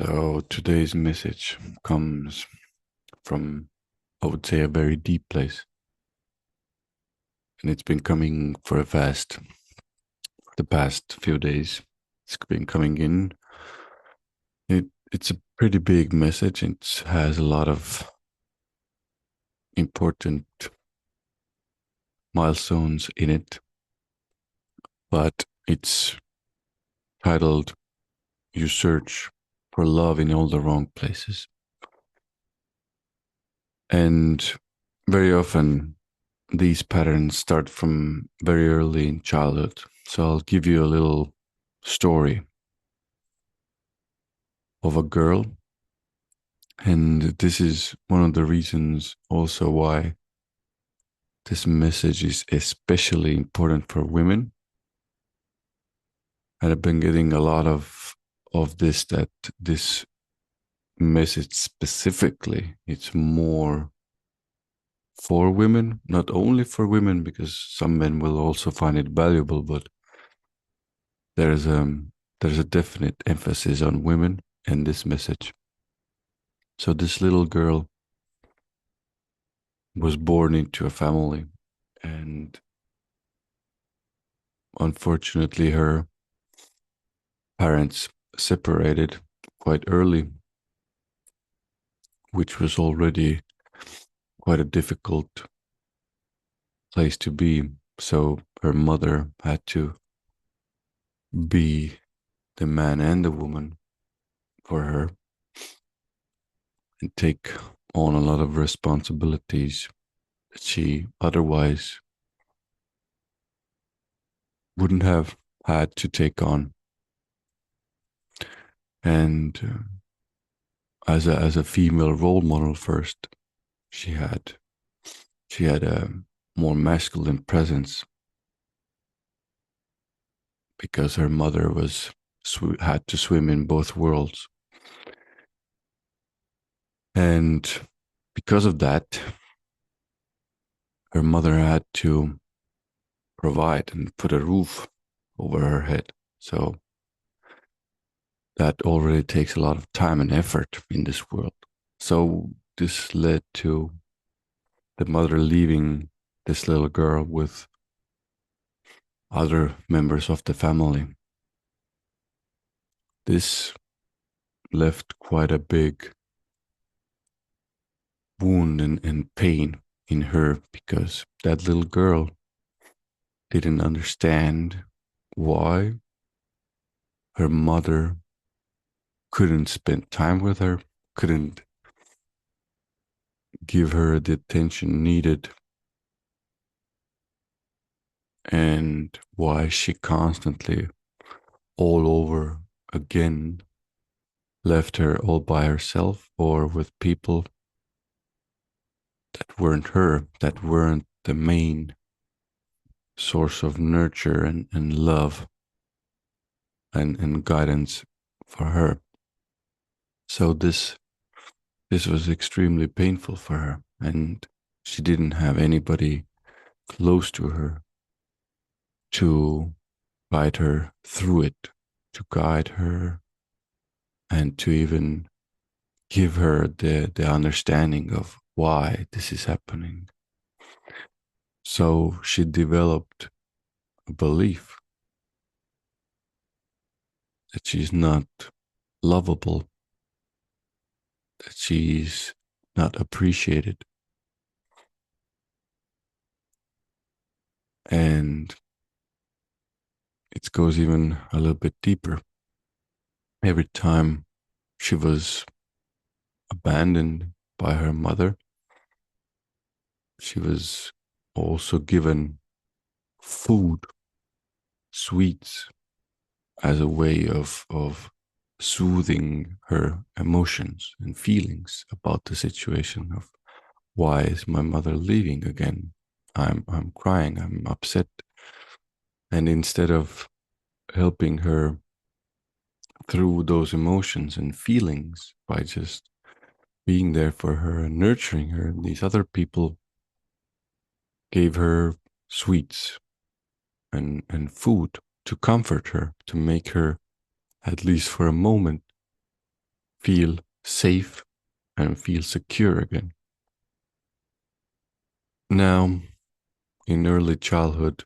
So today's message comes from, I would say, a very deep place. And it's been coming for the past few days. It's been coming in. It's a pretty big message. It has a lot of important milestones in it, but it's titled, You Search for Love in All the Wrong Places. And very often these patterns start from very early in childhood. So I'll give you a little story of a girl. And this is one of the reasons also why this message is especially important for women. And I've been getting a lot of this, that this message specifically, it's more for women, not only for women, because some men will also find it valuable, but there's there's a definite emphasis on women in this message. So this little girl was born into a family, and unfortunately her parents separated quite early, which was already quite a difficult place to be. So her mother had to be the man and the woman for her and take on a lot of responsibilities that she otherwise wouldn't have had to take on. And as a female role model first, she had she had a more masculine presence because her mother had to swim in both worlds. And because of that, her mother had to provide and put a roof over her head. So that already takes a lot of time and effort in this world. So this led to the mother leaving this little girl with other members of the family. This left quite a big wound and pain in her because that little girl didn't understand why her mother couldn't spend time with her, couldn't give her the attention needed, and why she constantly, all over again, left her all by herself or with people that weren't her, that weren't the main source of nurture and love and guidance for her. So this was extremely painful for her, and she didn't have anybody close to her to guide her through it, to guide her and to even give her the understanding of why this is happening. So she developed a belief that she's not lovable, that she's not appreciated. And it goes even a little bit deeper. Every time she was abandoned by her mother, she was also given food, sweets, as a way of soothing her emotions and feelings about the situation of why is my mother leaving again? I'm crying, I'm upset. And instead of helping her through those emotions and feelings by just being there for her and nurturing her, these other people gave her sweets and food to comfort her, to make her, at least for a moment, feel safe and feel secure again. Now, in early childhood,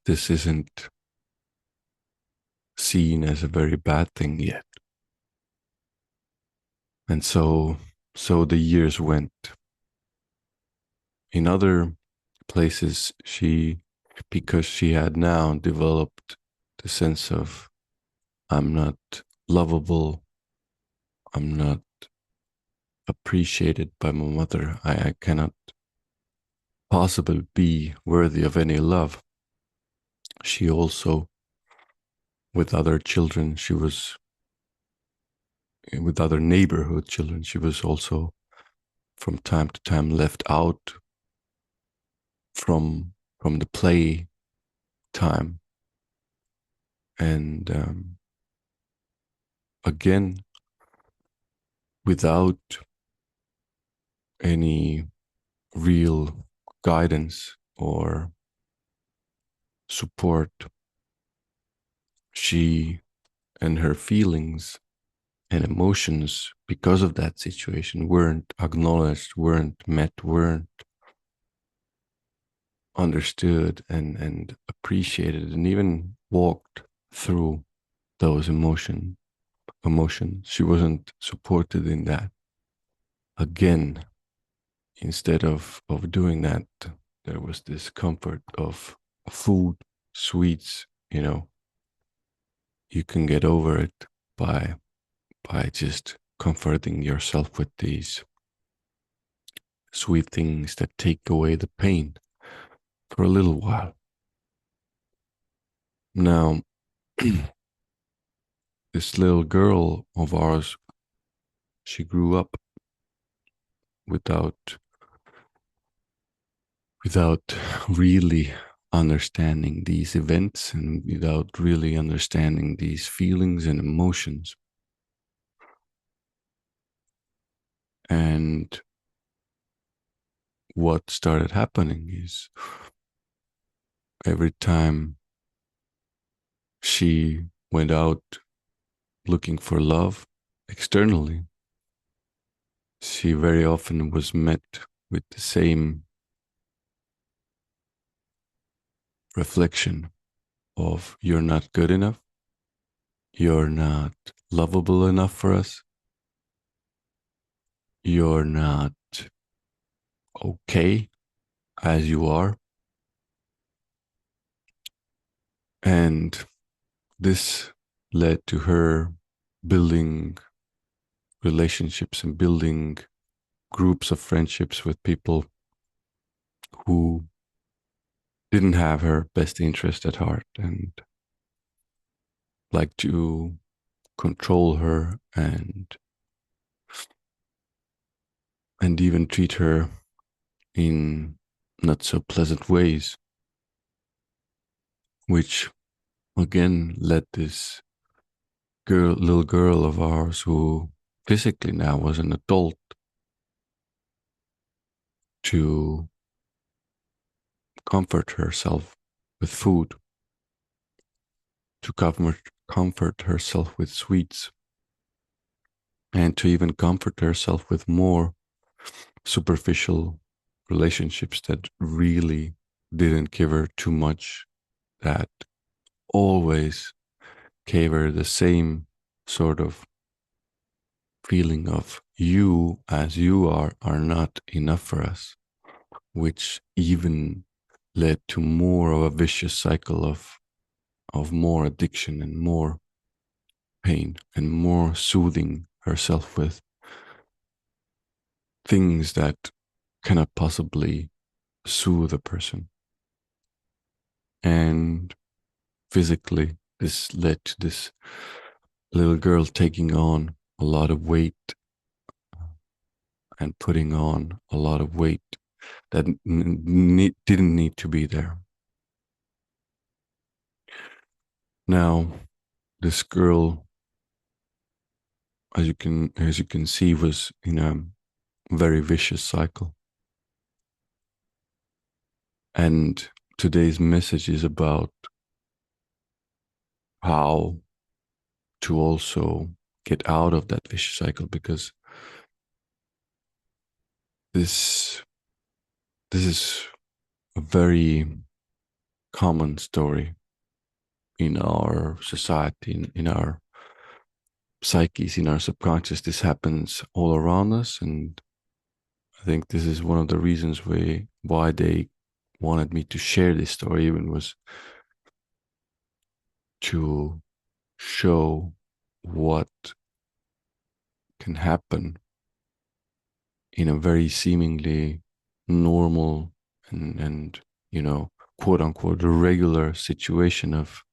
this isn't seen as a very bad thing yet. And so the years went. In other places, because she had now developed the sense of I'm not lovable, I'm not appreciated by my mother, I cannot possibly be worthy of any love. She also, with other children, she was with other neighborhood children, she was also from time to time left out from the play time. And again, without any real guidance or support, she and her feelings and emotions because of that situation weren't acknowledged, weren't met, weren't understood and appreciated, and even walked through those emotions. She wasn't supported in that. Again, instead of doing that, there was this comfort of food, sweets, you can get over it by just comforting yourself with these sweet things that take away the pain for a little while. Now, this little girl of ours, she grew up without without really understanding these events and without really understanding these feelings and emotions. And what started happening is every time she went out looking for love externally, she very often was met with the same reflection of you're not good enough, you're not lovable enough for us, you're not okay as you are. And this led to her building relationships and building groups of friendships with people who didn't have her best interest at heart and like to control her and even treat her in not so pleasant ways, which again led this little girl of ours who physically now was an adult to comfort herself with food, to comfort herself with sweets, and to even comfort herself with more superficial relationships that really didn't give her too much, that always gave her the same sort of feeling of you as you are not enough for us, which even led to more of a vicious cycle of more addiction and more pain and more soothing herself with things that cannot possibly soothe a person. And physically, this led to this little girl taking on a lot of weight and putting on a lot of weight that didn't need to be there. Now, this girl, as you can see, was in a very vicious cycle. And today's message is about how to also get out of that vicious cycle, because this this is a very common story in our society, in our psyches, in our subconscious. This happens all around us, and I think this is one of the reasons why they wanted me to share this story, even, was to show what can happen in a very seemingly normal and quote unquote regular situation of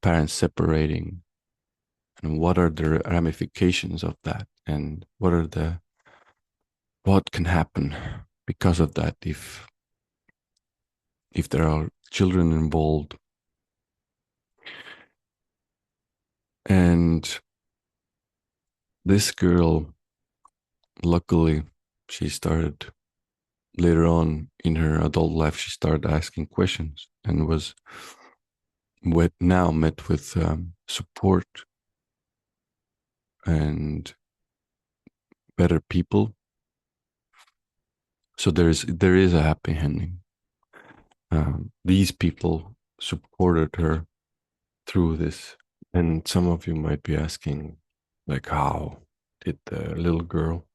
parents separating, and what are the ramifications of that, and what can happen because of that, if there are children involved. And this girl, luckily, she started later on in her adult life, she started asking questions and was now met with support and better people. So there is a happy ending. These people supported her through this. And some of you might be asking, like, how did the little girl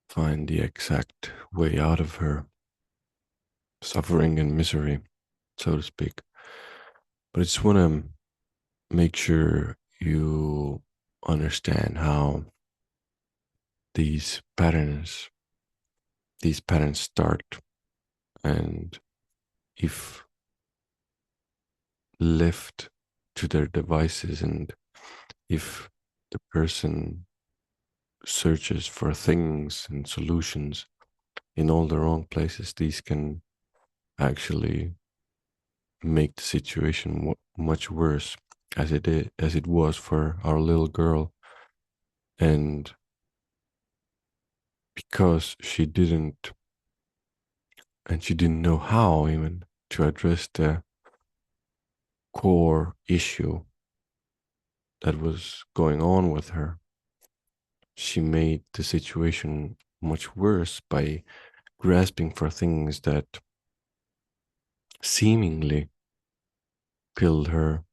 find the exact way out of her suffering and misery, so to speak? But I just want to make sure you understand how these patterns these patterns start, and if left to their devices, and if the person searches for things and solutions in all the wrong places, these can actually make the situation much worse, as it was for our little girl. And because she didn't know how even to address the core issue that was going on with her, she made the situation much worse by grasping for things that seemingly filled her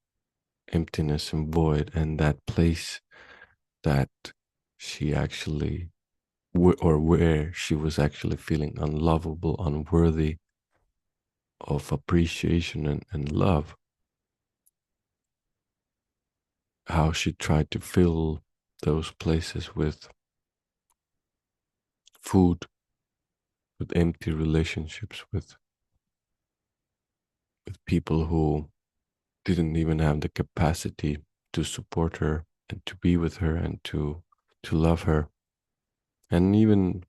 emptiness and void, and that place that she actually or where she was actually feeling unlovable, unworthy of appreciation and love. How she tried to fill those places with food, with empty relationships, with people who didn't even have the capacity to support her and to be with her and to love her, and even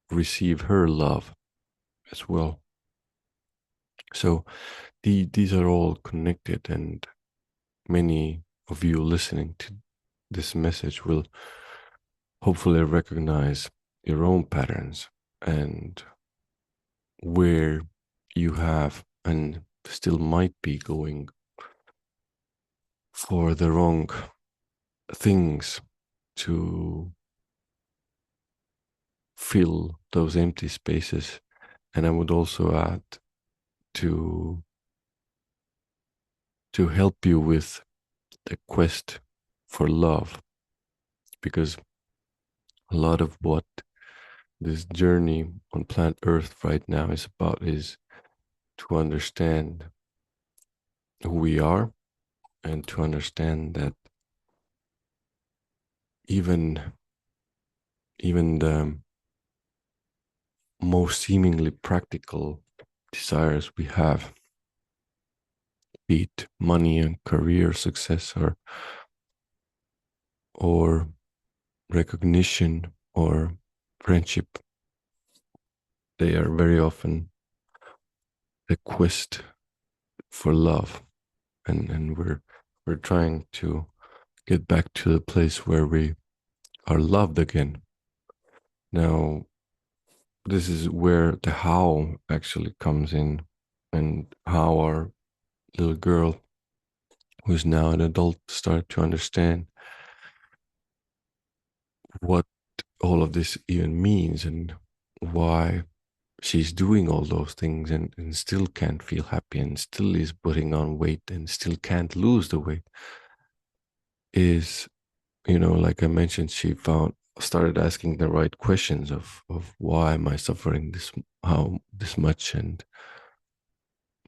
receive her love as well. So these are all connected, and many of you listening to this message will hopefully recognize your own patterns, and where you have and still might be going for the wrong things to fill those empty spaces. And I would also add, to help you with the quest for love, because a lot of what this journey on planet Earth right now is about is to understand who we are, and to understand that even the most seemingly practical desires we have, be it money and career success, or recognition or friendship, they are very often the quest for love. And we're trying to get back to the place where we are loved again. Now, this is where the how actually comes in, and how our little girl, who's now an adult, started to understand what all of this even means and why she's doing all those things and still can't feel happy and still is putting on weight and still can't lose the weight is, like I mentioned, she found started asking the right questions of why am I suffering this much, and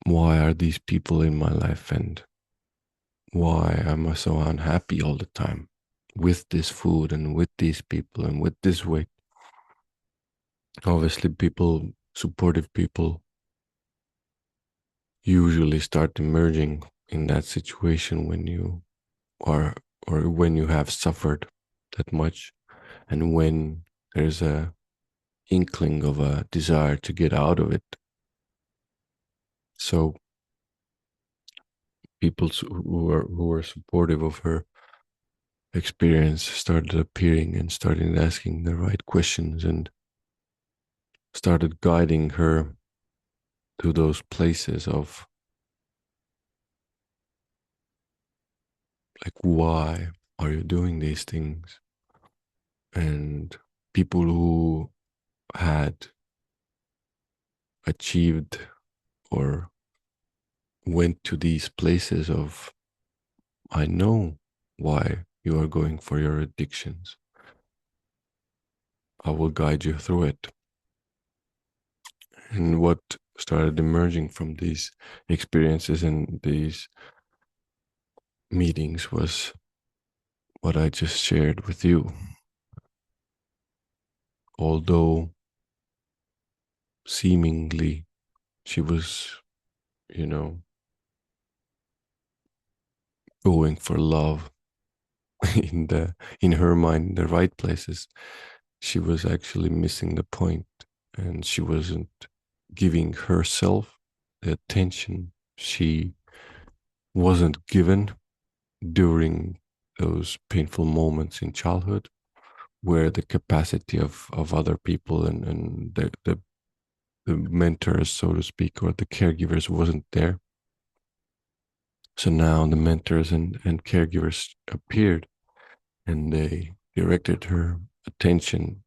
why are these people in my life, and why am I so unhappy all the time with this food and with these people and with this weight. Obviously, supportive people usually start emerging in that situation when you are, or when you have suffered that much, and when there's a inkling of a desire to get out of it. So people who are supportive of her experience started appearing and started asking the right questions and started guiding her to those places of, like, why are you doing these things? And people who had achieved or went to these places of, I know why you are going for your addictions. I will guide you through it. And what started emerging from these experiences and these meetings was what I just shared with you. Although seemingly she was, you know, going for love in her mind, the right places, she was actually missing the point, and she wasn't giving herself the attention she wasn't given during those painful moments in childhood, where the capacity of other people and the mentors, so to speak, or the caregivers wasn't there. So now the mentors and caregivers appeared, and they directed her attention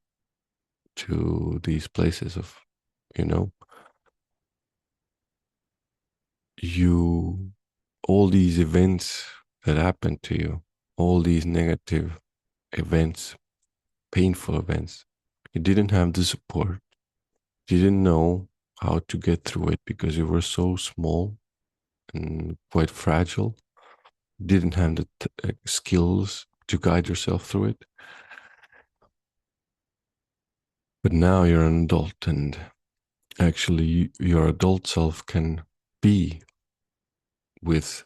to these places of, you know, you, all these events that happened to you, all these negative events, painful events, you didn't have the support. You didn't know how to get through it because you were so small and quite fragile. You didn't have the skills to guide yourself through it. But now you're an adult, and actually, your adult self can be with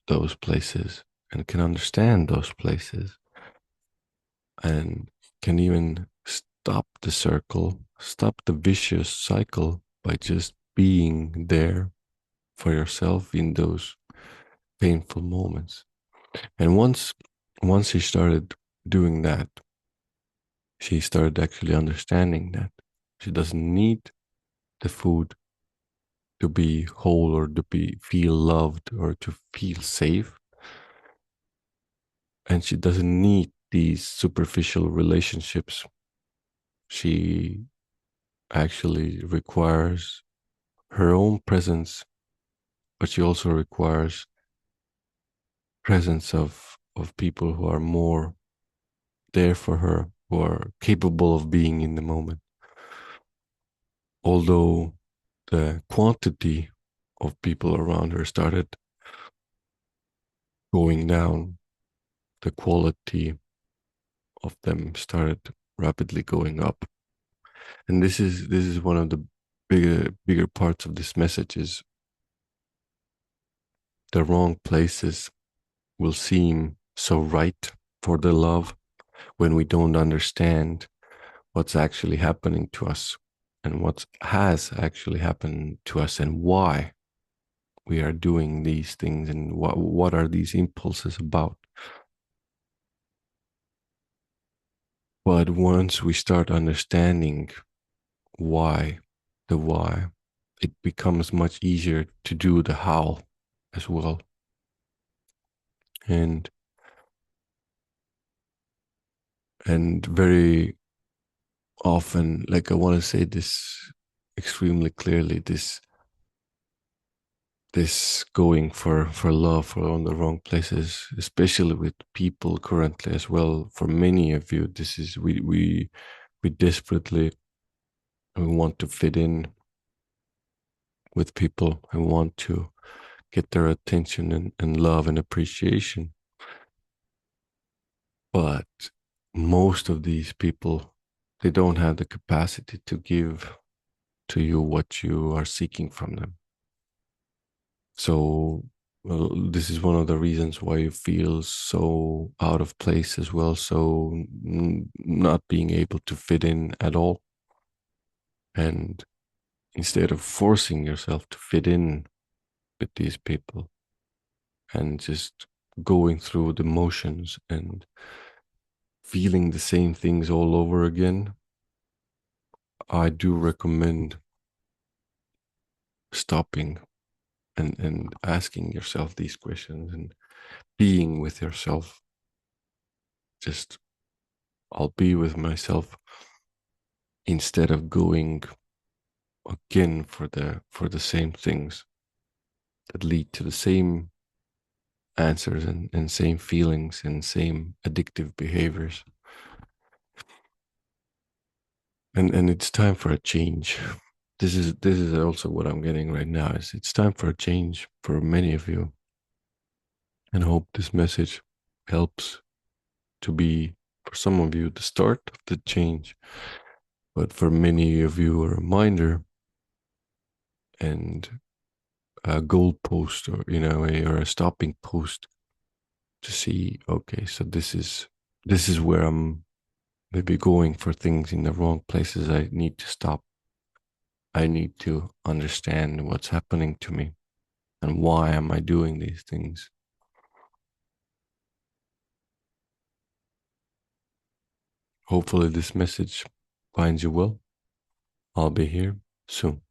those places and can understand those places and can even stop the circle, stop the vicious cycle by just being there for yourself in those painful moments. And once she started doing that, she started actually understanding that she doesn't need the food to be whole or to be feel loved or to feel safe, and she doesn't need these superficial relationships. She actually requires her own presence, but she also requires presence of people who are more there for her, who are capable of being in the moment. Although the quantity of people around her started going down, the quality of them started rapidly going up. And this is one of the bigger parts of this message is the wrong places will seem so right for the love when we don't understand what's actually happening to us and what has actually happened to us and why we are doing these things and what are these impulses about. But once we start understanding why, the why, it becomes much easier to do the how as well. And And very often, like I want to say this extremely clearly, this going for love for on the wrong places, especially with people currently as well. For many of you, this is we desperately we want to fit in with people and want to get their attention and love and appreciation. But most of these people, they don't have the capacity to give to you what you are seeking from them. So, well, this is one of the reasons why you feel so out of place as well. So, not being able to fit in at all. And instead of forcing yourself to fit in with these people and just going through the motions and feeling the same things all over again, I do recommend stopping and asking yourself these questions and being with yourself. Just, I'll be with myself instead of going again for the same things that lead to the same answers and same feelings and same addictive behaviors. And it's time for a change. This is also what I'm getting right now, is it's time for a change for many of you. And hope this message helps to be, for some of you, the start of the change, but for many of you, a reminder and a goalpost, or or a stopping post to see, okay, so this is where I'm maybe going for things in the wrong places. I need to stop. I need to understand what's happening to me and why am I doing these things. Hopefully this message finds you well. I'll be here soon.